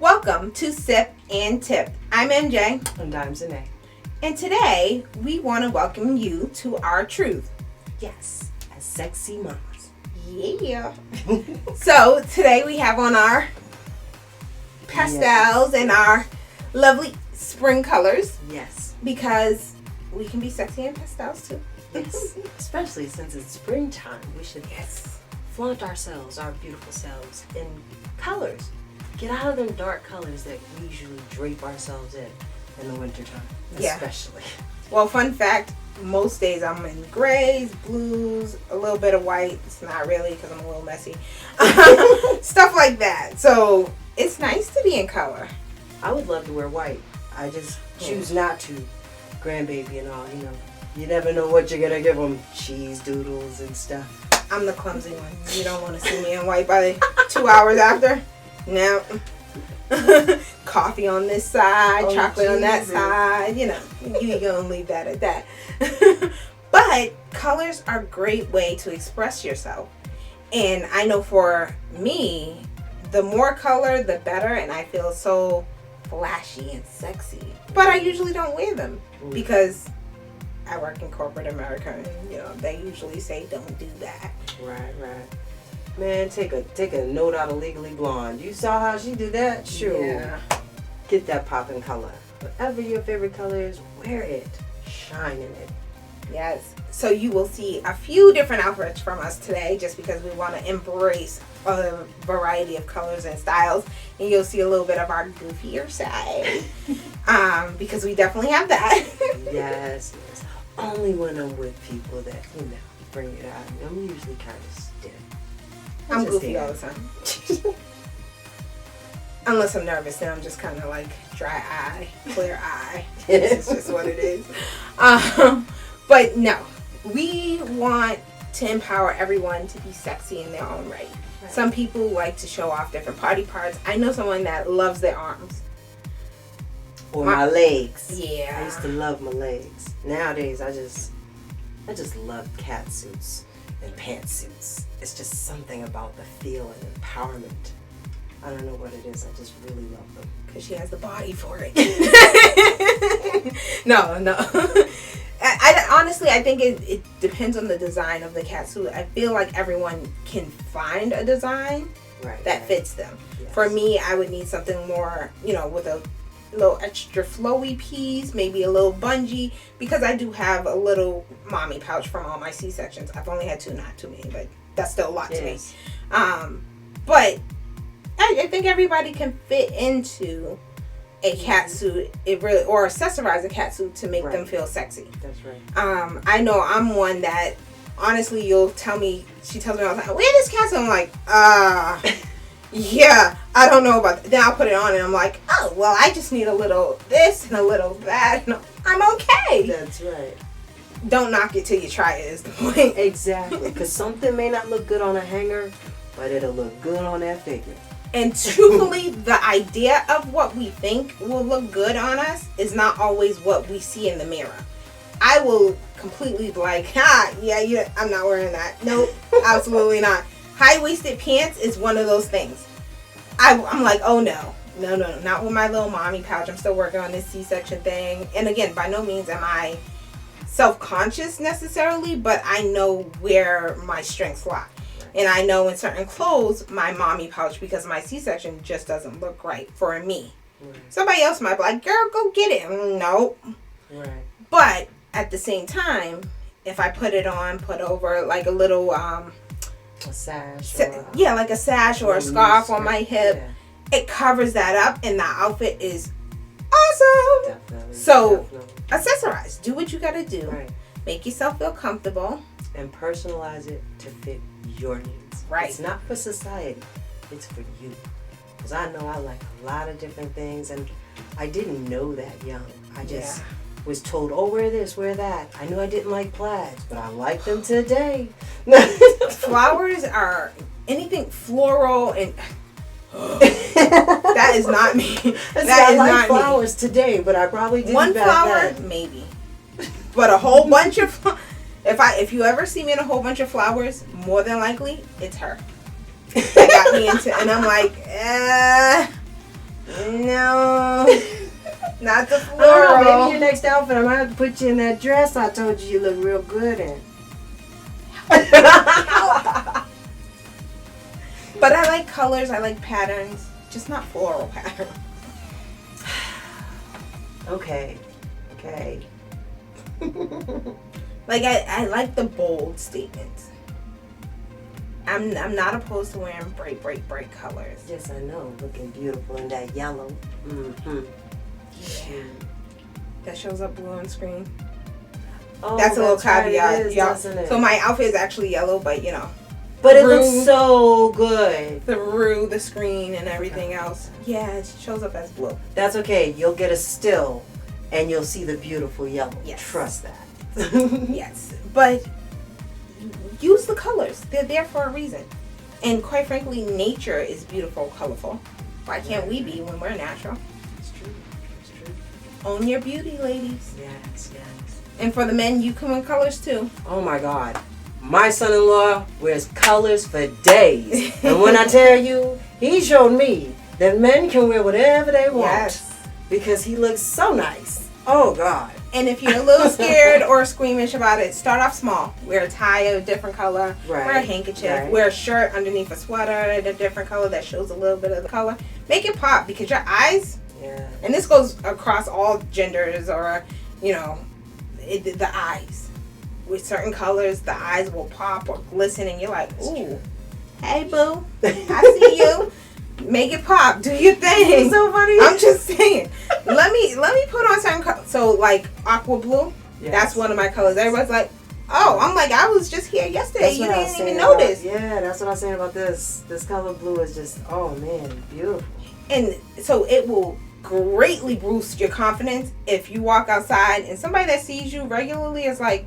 Welcome to Sip and Tip. I'm MJ. And I'm Zanae. And today we want to welcome you to our truth. Yes, as sexy mamas. Yeah. So today we have on our pastels and our lovely spring colors. Yes. Because we can be sexy in pastels too. Yes. Especially since it's springtime. We should flaunt ourselves, our beautiful selves, in colors. Get out of them dark colors that we usually drape ourselves in the wintertime. Yeah. Especially. Well, fun fact, most days I'm in grays, blues, a little bit of white. It's not really because I'm a little messy. Stuff like that. So it's nice to be in color. I would love to wear white. I just choose not to. Grandbaby and all, you know. You never know what you're going to give them. Cheese doodles and stuff. I'm the clumsy one. You don't want to see me in white by 2 hours after. No. Coffee on this side, chocolate on that side. You know, you're going to leave that at that. But colors are a great way to express yourself. And I know for me, the more color, the better. And I feel so flashy and sexy. But I usually don't wear them because I work in corporate America. And, you know, they usually say don't do that. Right. Man, take a note out of Legally Blonde. You saw how she did that? Sure. Yeah. Get that poppin' color. Whatever your favorite color is, wear it. Shine in it. Yes. So you will see a few different outfits from us today just because we want to embrace a variety of colors and styles. And you'll see a little bit of our goofier side. Because we definitely have that. Yes. Only when I'm with people that, you know, bring it out. I'm usually kind of stiff. I'm goofy all the time. Unless I'm nervous, then I'm just kind of like dry eye, clear eye. It's just what it is. But no, we want to empower everyone to be sexy in their own right. Some people like to show off different body parts. I know someone that loves their arms. Or my legs. Yeah. I used to love my legs. Nowadays, I just love cat suits and pantsuits. It's just something about the feel and empowerment. I don't know what it is. I just really love them. Because she has the body for it. No. I honestly, I think it depends on the design of the cat suit. I feel like everyone can find a design that fits them. Yes. For me, I would need something more, you know, with a little extra flowy piece, maybe a little bungee, because I do have a little mommy pouch from all my C-sections. I've only had two, not too many, but that's still a lot to me. But I think everybody can fit into a cat suit, or accessorize a cat suit to make them feel sexy. That's right. I know I'm one that, honestly, she tells me all the time, wear this cat suit. I'm like, yeah, I don't know about that. Then I'll put it on and I'm like, oh, well, I just need a little this and a little that. And I'm okay. That's right. Don't knock it till you try it is the point. Exactly. Because something may not look good on a hanger, but it'll look good on that figure. And truthfully, the idea of what we think will look good on us is not always what we see in the mirror. I will completely be like, I'm not wearing that. Nope, absolutely not. High-waisted pants is one of those things. I'm like, oh no, not with my little mommy pouch. I'm still working on this C-section thing. And again, by no means am I self-conscious necessarily, but I know where my strengths lie. And I know in certain clothes, my mommy pouch, because my C-section just doesn't look right for me. Right. Somebody else might be like, girl, go get it. Nope. Right. But at the same time, if I put over like a little... a sash. like a sash or a scarf on my hip. Yeah. It covers that up and the outfit is awesome. Definitely. So, accessorize. Do what you gotta do. Right. Make yourself feel comfortable. And personalize it to fit your needs. Right. It's not for society. It's for you. Because I know I like a lot of different things and I didn't know that young. I just was told, oh, wear this, wear that. I knew I didn't like plaids, but I like them today. Flowers are anything floral and that is not me. I like flowers today, but I probably didn't. One flower, then. maybe. But a whole bunch of if you ever see me in a whole bunch of flowers, more than likely it's her. That got me into, and I'm like, No. Not the I don't know, maybe floral. your next outfit, I might have to put you in that dress I told you look real good in. But I like colors, I like patterns, just not floral patterns. Okay. Like I like the bold statements. I'm not opposed to wearing bright colors. Yes, I know. Looking beautiful in that yellow. Mm-hmm. Yeah. That shows up blue on screen. Oh, That's a little right, caveat, it is, y'all. doesn't it? So my outfit is actually yellow, but But it through- looks so good. through the screen and everything else, yeah, it shows up as blue. That's okay. You'll get a still, and you'll see the beautiful yellow. Yes. Trust that. Yes, but use the colors. They're there for a reason. And quite frankly, nature is beautiful, colorful. Why can't we be when we're natural? It's true. Own your beauty, ladies. Yes. And for the men, you can wear colors too. Oh my God. My son-in-law wears colors for days. And when I tell you, he showed me that men can wear whatever they want. Yes. Because he looks so nice. Oh God. And if you're a little scared or squeamish about it, start off small. Wear a tie of a different color. Right. Wear a handkerchief. Right. Wear a shirt underneath a sweater in a different color that shows a little bit of the color. Make it pop because your eyes, Yeah. and this goes across all genders or, the eyes. With certain colors, the eyes will pop or glisten and you're like, ooh, hey boo, I see you. Make it pop. Do your thing. It's so funny. I'm just saying. Let me put on certain colors. So like aqua blue, Yes. that's one of my colors. Everybody's like, oh, I'm like, I was just here yesterday. That's You what I was didn't even saying notice. Yeah, that's what I was saying about this. This color blue is just, oh man, beautiful. And so it will greatly boost your confidence if you walk outside and somebody that sees you regularly is like,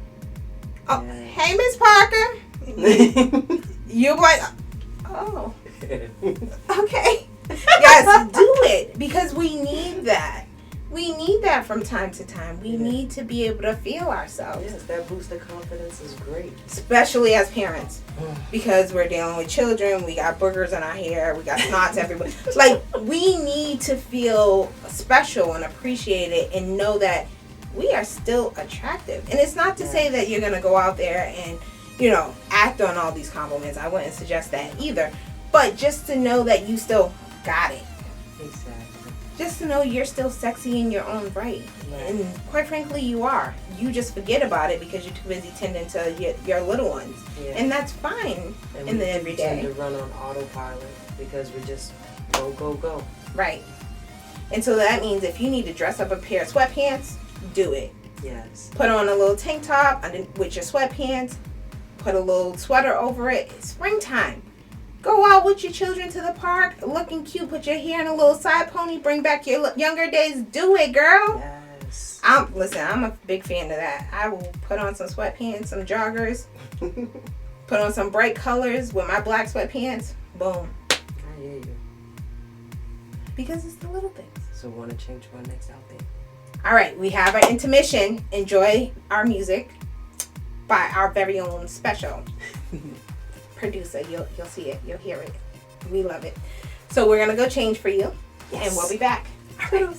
oh, Yeah. hey, Miss Parker. You're like, oh, okay. Yes, do it because we need that. We need that from time to time. We need to be able to feel ourselves, Yes, that boost of confidence is great. especially as parents, because we're dealing with children. We got boogers in our hair. We got knots everywhere. Like, we need to feel special and appreciated and know that we are still attractive. And it's not to say that you're going to go out there and, act on all these compliments. I wouldn't suggest that either. But just to know that you still got it. Exactly. Just to know you're still sexy in your own right. And quite frankly, you are. You just forget about it because you're too busy tending to your little ones. Yeah. And that's fine in the We tend everyday. to run on autopilot because we just go. Right. And so that means if you need to dress up a pair of sweatpants, do it. Yes. Put on a little tank top with your sweatpants. Put a little sweater over it. It's springtime. Go out with your children to the park, looking cute. Put your hair in a little side pony. Bring back your younger days. Do it, girl. Yes. I'm a big fan of that. I will put on some sweatpants, some joggers, put on some bright colors with my black sweatpants. Boom. I hear you. Because it's the little things. So want to change my next outfit? All right, we have our intermission. Enjoy our music by our very own special producer. You'll see it. You'll hear it. We love it. So we're gonna go change for you, Yes. and we'll be back. All right.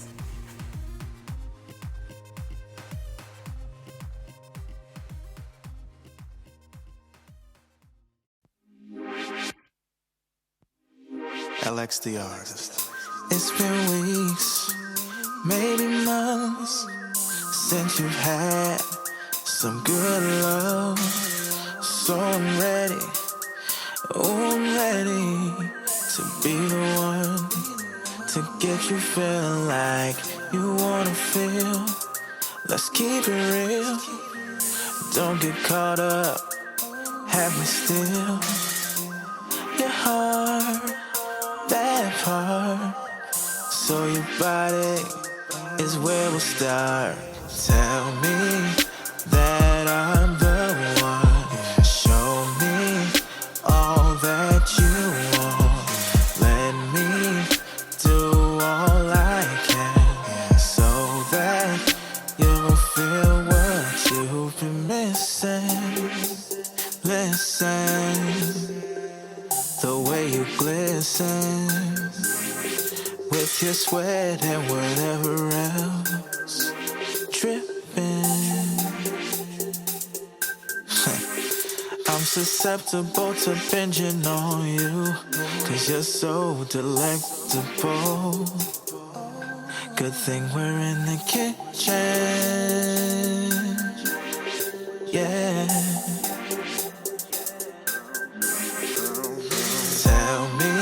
LX the artist. It's been weeks, maybe months, since you've had some good love. So I'm ready, oh I'm ready to be the one to get you feeling like you wanna feel. Let's keep it real, don't get caught up, have me still. Your heart, that part. So your body is where we'll start. Tell me that I'm the one. Show me all that you want. Let me do all I can so that you'll feel what you've been missing. Listen, the way you glisten with your sweat and whatever else dripping. I'm susceptible to binging on you, 'cause you're so delectable. Good thing we're in the kitchen. Yeah. Tell me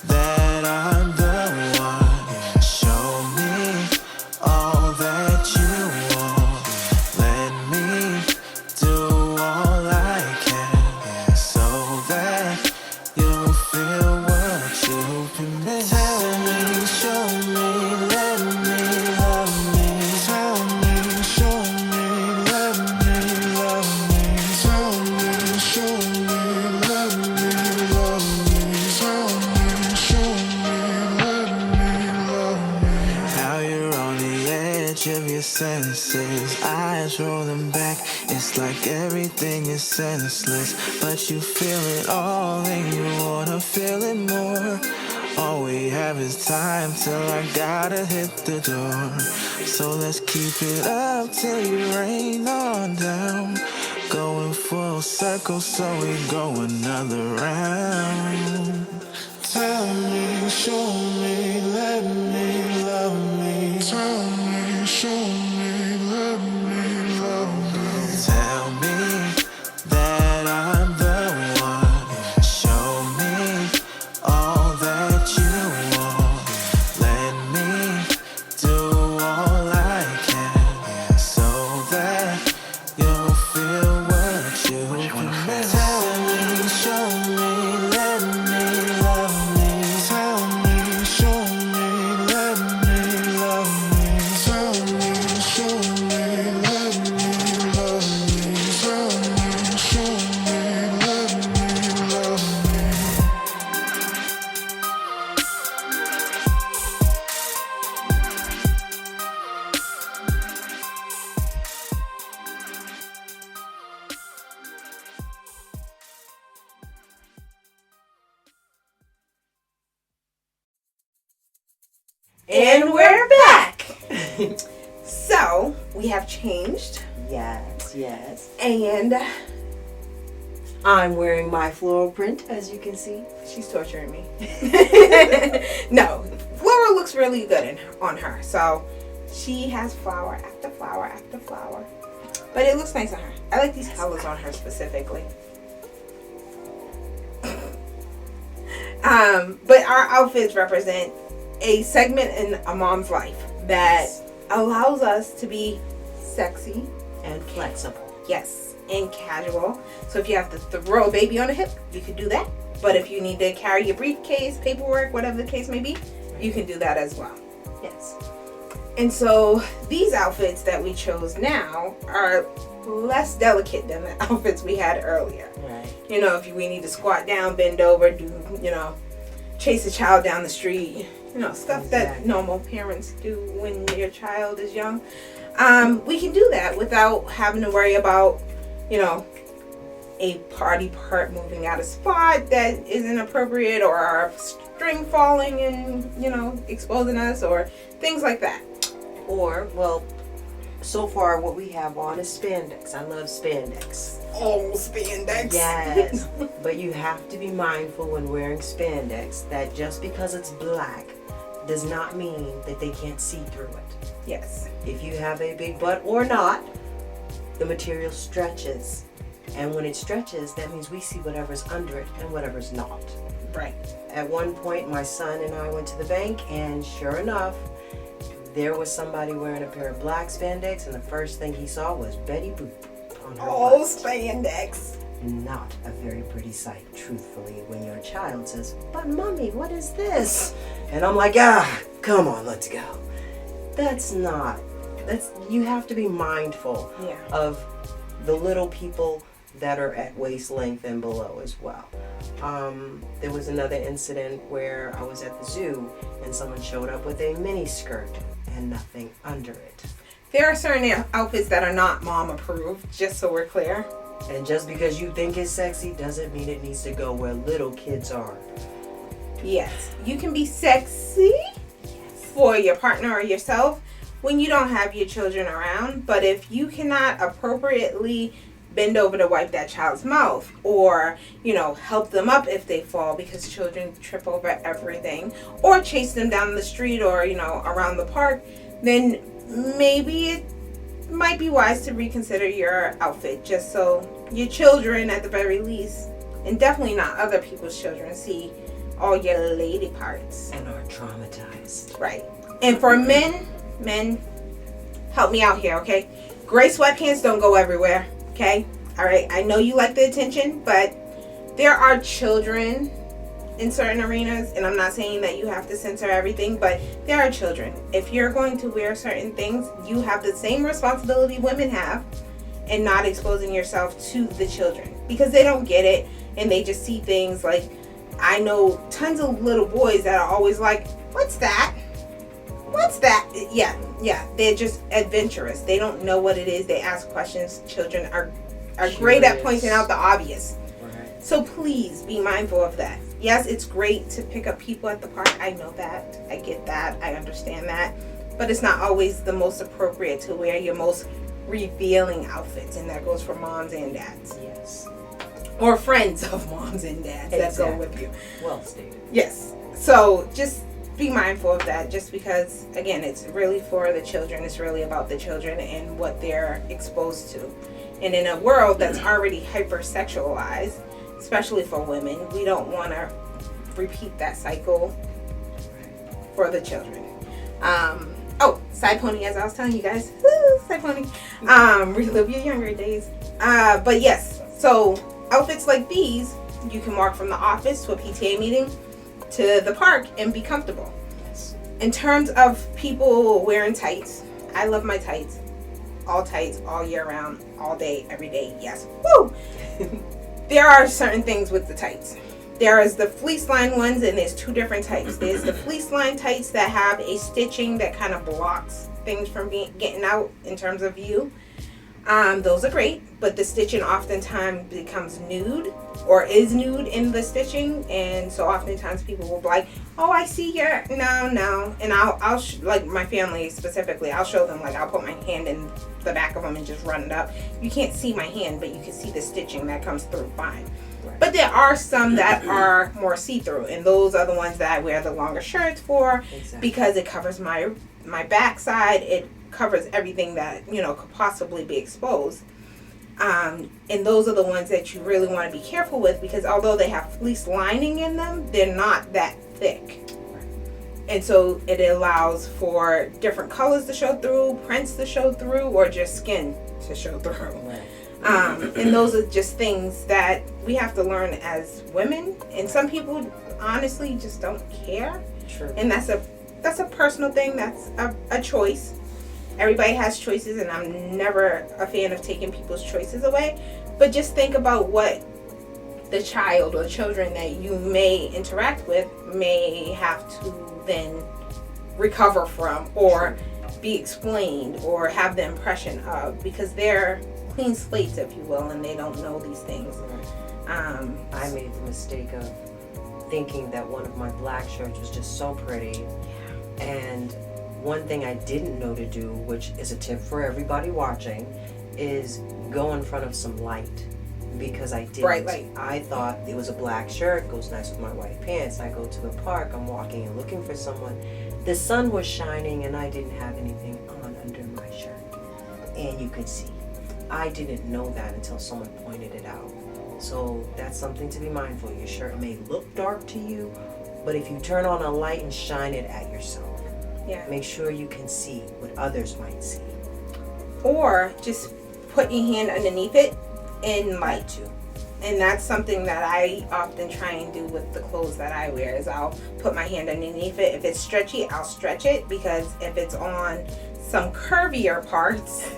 that I'm the one. Show me all that you want. Let me do all I can, so that you'll feel what you've been missing. Tell me, show me, let me love me. Tell me, show me, let me love me. Tell me, show me, let me love me. Tell me, show me, let me love me. Now you're on the edge of your senses, eyes rolling back. It's like everything is senseless, but you feel it all and you wanna feel it more. All we have is time till I gotta hit the door. So let's keep it up till you rain on down. Going full circle, so we go another round. Tell me, show me, let me love me. Tell me, show me, let me love me. Tell me that I'm the one. Show me all that you want. Let me do all I can, so that you'll feel what you've been missing. Tell me, show me, let me love me. Tell me, show me, let me love me. Tell me, show me, let me love me. Tell me, show me, let me love me. And we're back. So, we have changed. Yes, yes. And I'm wearing my floral print, as you can see. she's torturing me. No, floral looks really good on her. So, she has flower after flower after flower. But it looks nice on her. I like these colors on her specifically. But our outfits represent a segment in a mom's life that allows us to be sexy, And flexible. yes, and casual. So if you have to throw a baby on a hip, you can do that. But if you need to carry your briefcase, paperwork, whatever the case may be, you can do that as well. Yes. And so these outfits that we chose now are less delicate than the outfits we had earlier. Right. You know, if we need to squat down, bend over, do, chase a child down the street, stuff that Exactly. normal parents do when your child is young. We can do that without having to worry about, a party part moving out of spot that isn't appropriate, or our string falling and, exposing us, or things like that. Or, well, so far what we have on is spandex. I love spandex. Oh, spandex. Yes. But you have to be mindful when wearing spandex that just because it's black does not mean that they can't see through it. Yes. If you have a big butt or not, the material stretches. And when it stretches, that means we see whatever's under it and whatever's not. Right. At one point, my son and I went to the bank, and sure enough, there was somebody wearing a pair of black spandex, and the first thing he saw was Betty Boop on her Oh, butt. spandex. Not a very pretty sight, truthfully, when your child says, "But mommy, what is this?" And I'm like, come on, let's go. You have to be mindful Yeah. of the little people that are at waist length and below as well. There was another incident where I was at the zoo and someone showed up with a mini skirt and nothing under it. There are certain outfits that are not mom approved, just so we're clear. And just because you think it's sexy doesn't mean it needs to go where little kids are. Yes. You can be sexy for your partner or yourself when you don't have your children around. But if you cannot appropriately bend over to wipe that child's mouth, or help them up if they fall, because children trip over everything, or chase them down the street, or around the park, then maybe it might be wise to reconsider your outfit, just so your children at the very least, and definitely not other people's children, see all your lady parts and are traumatized. Right. And for men, help me out here, okay? Gray sweatpants don't go everywhere. Okay? Alright, I know you like the attention, but there are children in certain arenas, and I'm not saying that you have to censor everything, but there are children. If you're going to wear certain things, you have the same responsibility women have in not exposing yourself to the children, because they don't get it, and they just see things like, I know tons of little boys that are always like, what's that? What's that? Yeah, they're just adventurous. They don't know what it is. They ask questions. Children are great at pointing out the obvious. Right. So please be mindful of that. Yes, it's great to pick up people at the park. I know that. I get that. I understand that. But it's not always the most appropriate to wear your most revealing outfits. And that goes for moms and dads. Yes. Or friends of moms and dads that go with you. Well stated. Yes. So just be mindful of that, just because, again, it's really for the children. It's really about the children and what they're exposed to. And in a world that's already hypersexualized, especially for women, we don't want to repeat that cycle for the children. Side pony, as I was telling you guys. Side pony. Relive your younger days. But yes, so outfits like these, you can walk from the office to a PTA meeting to the park and be comfortable. Yes. In terms of people wearing tights, I love my tights. All year round, all day, every day. Yes. Woo! There are certain things with the tights. There is the fleece line ones, and there's two different types. There's the fleece line tights that have a stitching that kind of blocks things from getting out in terms of view. Those are great, but the stitching oftentimes becomes nude or is nude in the stitching, and so oftentimes people will be like, oh, I see your, no, and I'll like my family specifically, I'll show them, like I'll put my hand in the back of them and just run it up. You can't see my hand, but you can see the stitching that comes through fine. Right. But there are some that are more see-through, and those are the ones that I wear the longer shirts for, because it covers my backside, it covers everything that could possibly be exposed, and those are the ones that you really want to be careful with, because although they have fleece lining in them, they're not that thick, and so it allows for different colors to show through, prints to show through, or just skin to show through. And those are just things that we have to learn as women, and some people honestly just don't care. True. And that's a personal thing. That's a choice. Everybody has choices, and I'm never a fan of taking people's choices away. But just think about what the child or children that you may interact with may have to then recover from, or be explained, or have the impression of, because they're clean slates, if you will, and they don't know these things. I made the mistake of thinking that one of my black shirts was just so pretty, and one thing I didn't know to do, which is a tip for everybody watching, is go in front of some light, because I didn't. Bright light. I thought it was a black shirt, goes nice with my white pants. I go to the park, I'm walking and looking for someone. The sun was shining and I didn't have anything on under my shirt, and you could see. I didn't know that until someone pointed it out. So that's something to be mindful. Your shirt may look dark to you, but if you turn on a light and shine it at yourself, make sure you can see what others might see. Or just put your hand underneath it and light you. And that's something that I often try and do with the clothes that I wear, is I'll put my hand underneath it. If it's stretchy, I'll stretch it, because if it's on some curvier parts,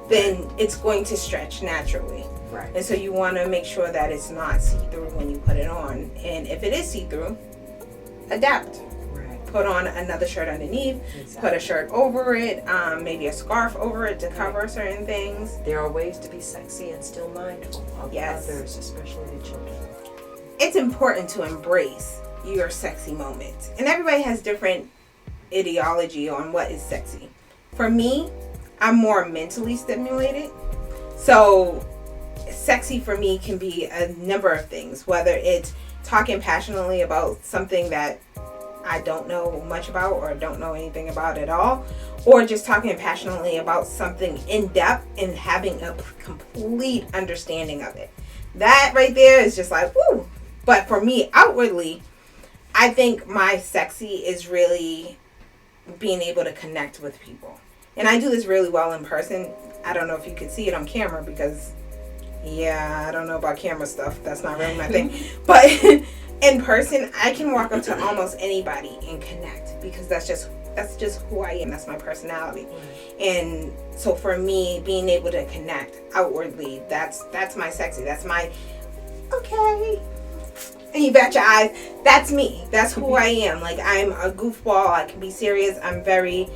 then it's going to stretch naturally. Right. And so you want to make sure that it's not see-through when you put it on. And if it is see-through, adapt. Right. Put on another shirt underneath, Exactly. put a shirt over it, maybe a scarf over it to cover certain things. There are ways to be sexy and still mindful of Yes. others, especially the children. It's important to embrace your sexy moments. And everybody has different ideology on what is sexy. For me, I'm more mentally stimulated. So sexy for me can be a number of things, whether it's talking passionately about something that I don't know much about or don't know anything about at all, or just talking passionately about something in depth and having a complete understanding of it. That right there is just like, woo. But for me, outwardly, I think my sexy is really being able to connect with people. And I do this really well in person. I don't know if you could see it on camera because, yeah, I don't know about camera stuff. That's not really my thing. But in person, I can walk up to almost anybody and connect because that's just who I am. That's my personality. And so for me, being able to connect outwardly, that's my sexy. That's my, okay. And you bet your eyes, that's me. That's who I am. Like, I'm a goofball. I can be serious. I'm very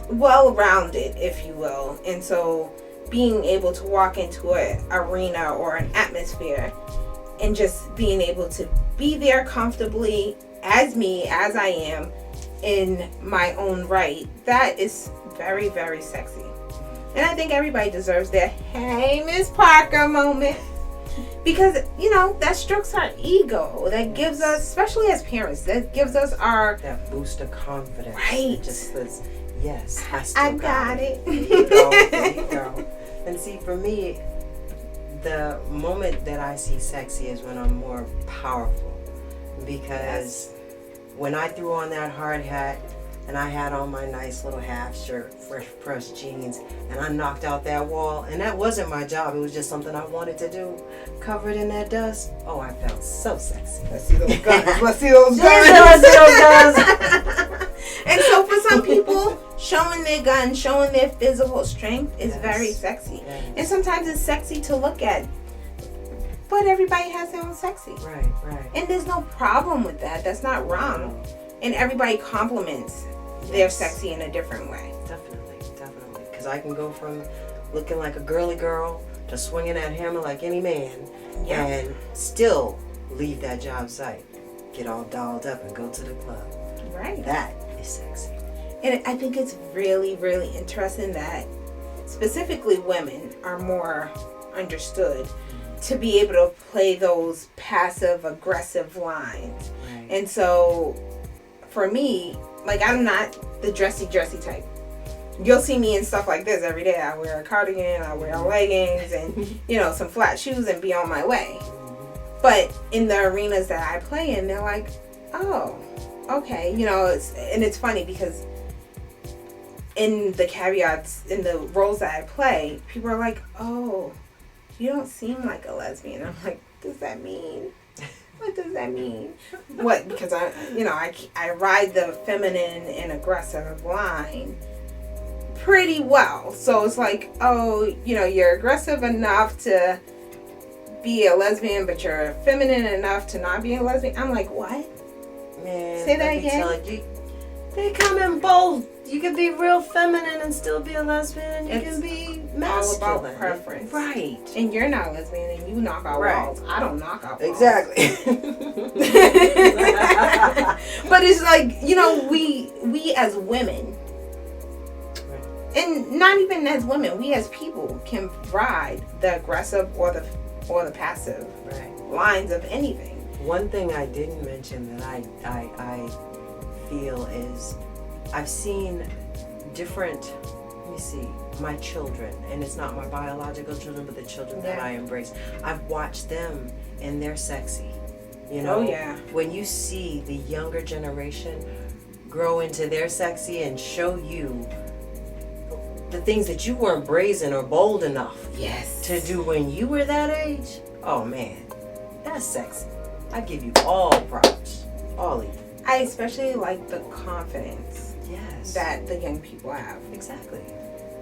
well-rounded, if you will. And so being able to walk into an arena or an atmosphere and just being able to be there comfortably as me, as I am, in my own right, that is very, very sexy. And I think everybody deserves their "Hey, Miss Parker" moment. Because, you know, that strokes our ego. That gives us, especially as parents, that gives us that boost of confidence. Right. It just says, yes, I got it. There you go. There you go. And see, for me, the moment that I see sexy is when I'm more powerful. Because when I threw on that hard hat and I had on my nice little half shirt, fresh pressed jeans, and I knocked out that wall, and that wasn't my job, it was just something I wanted to do, covered in that dust. Oh, I felt so sexy. Let's see those guns. Let's see those guns. Let's see those guns. And so for some people, showing their guns, showing their physical strength is very sexy. Yes. And sometimes it's sexy to look at. But everybody has their own sexy. Right, right. And there's no problem with that. That's not wrong. And everybody compliments their sexy in a different way. Definitely, definitely. Because I can go from looking like a girly girl to swinging that hammer like any man and still leave that job site, get all dolled up and go to the club. Right. That is sexy. And I think it's really, really interesting that specifically women are more understood to be able to play those passive aggressive lines. Right. And so for me, like, I'm not the dressy type. You'll see me in stuff like this every day. I wear a cardigan, I wear leggings and, you know, some flat shoes and be on my way. But in the arenas that I play in, they're like, oh, okay. You know, it's funny because in the caveats, in the roles that I play, people are like, oh, you don't seem like a lesbian. I'm like, what does that mean? What does that mean? What? Because I ride the feminine and aggressive line pretty well. So it's like, oh, you know, you're aggressive enough to be a lesbian, but you're feminine enough to not be a lesbian. I'm like, what? Man, say that again. They come in both. You can be real feminine and still be a lesbian. You can be masculine. All about preference. Right. And you're not a lesbian and you knock out walls. I don't knock out walls. Exactly. But it's like, you know, we as women, and not even as women, we as people can ride the aggressive or the passive lines of anything. One thing I didn't mention that I feel is I've seen different, let me see, my children, and it's not my biological children, but the children that I embrace. I've watched them and they're sexy. You know, when you see the younger generation grow into their sexy and show you the things that you weren't brazen or bold enough to do when you were that age, oh man, that's sexy. I give you all props, all of you. I especially like the confidence that the young people have. Exactly.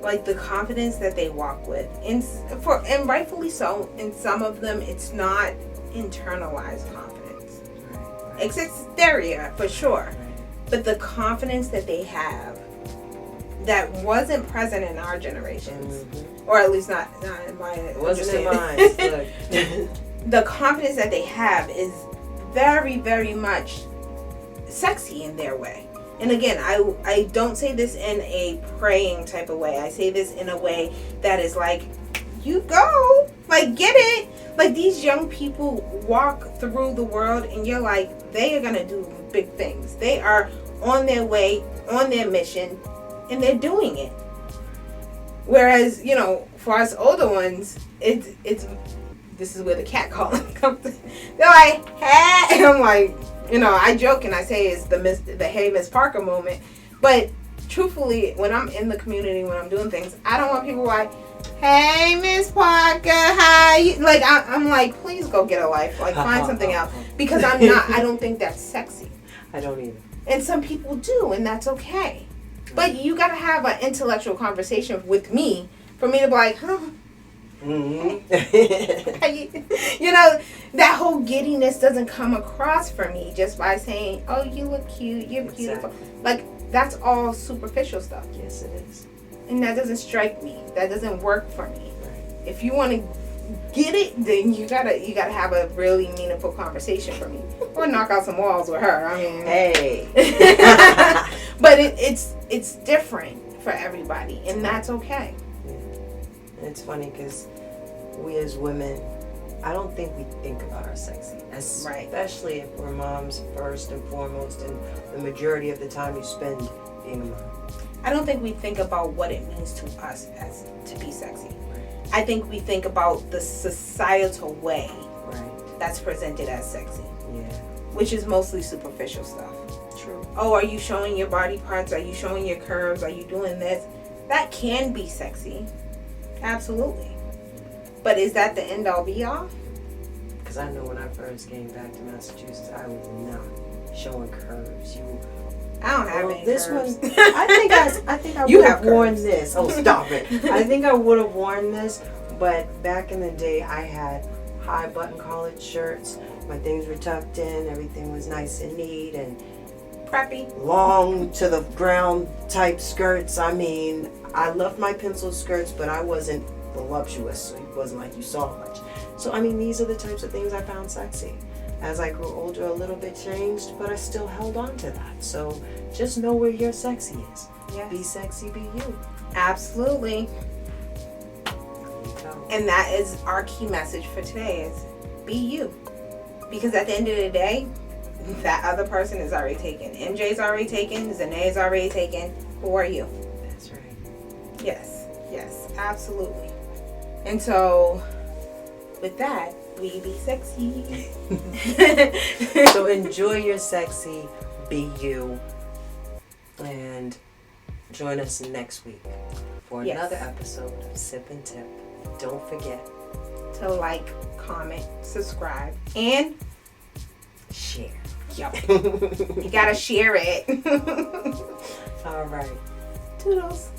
Like the confidence that they walk with, and rightfully so. In some of them, it's not internalized confidence. Right. It's exterior for sure, but the confidence that they have that wasn't present in our generations, or at least not in my. It wasn't in mine. The confidence that they have is very, very much sexy in their way. And again, I don't say this in a praying type of way. I say this in a way that is like, you go, like, get it. Like, these young people walk through the world and you're like, they are going to do big things. They are on their way, on their mission, and they're doing it. Whereas, you know, for us older ones, it's this is where the cat calling comes in. They're like, hey, and I'm like, you know, I joke and I say it's the Hey Miss Parker moment, but truthfully, when I'm in the community, when I'm doing things, I don't want people like, hey Miss Parker, hi. Like, I'm like, please go get a life, like, find something else, because I don't think that's sexy. I don't either. And some people do, and that's okay. But you gotta have an intellectual conversation with me for me to be like, huh? Mm-hmm. You know, that whole giddiness doesn't come across for me just by saying, oh, you look cute, you're beautiful. Exactly. Like, that's all superficial stuff. Yes, it is. And that doesn't strike me. That doesn't work for me. Right. If you want to get it, then you gotta have a really meaningful conversation for me, or knock out some walls with her. I mean, hey. But it's different for everybody, and that's okay. Yeah. And it's funny because we as women, I don't think we think about our sexy, especially if we're moms first and foremost, and the majority of the time you spend being a mom. I don't think we think about what it means to us as to be sexy. I think we think about the societal way that's presented as sexy. Yeah. Which is mostly superficial stuff. True. Oh, are you showing your body parts? Are you showing your curves? Are you doing this? That can be sexy. Absolutely. But is that the end all be all? Because I know when I first came back to Massachusetts, I was not showing curves. I don't have any this curves. one. I think I You would have have worn curves. this. Oh, stop it! I think I would have worn this, but back in the day, I had high button collared shirts. My things were tucked in. Everything was nice and neat and Preppy. long to the ground type skirts. I mean, I loved my pencil skirts, but I wasn't voluptuous, so it wasn't like you saw much. So I mean, these are the types of things I found sexy. As I grew older, a little bit changed, but I still held on to that. So just know where your sexy is. Yes. Be sexy, be you. Absolutely. There you go. And that is our key message for today is be you. Because at the end of the day, that other person is already taken. MJ's already taken. Zanae's already taken. Who are you? That's right. Yes, absolutely. And so, with that, we be sexy. So enjoy your sexy, be you, and join us next week for Yes. another episode of Sip and Tip. Don't forget to like, comment, subscribe, and share. yup. You gotta share it. All right. Toodles.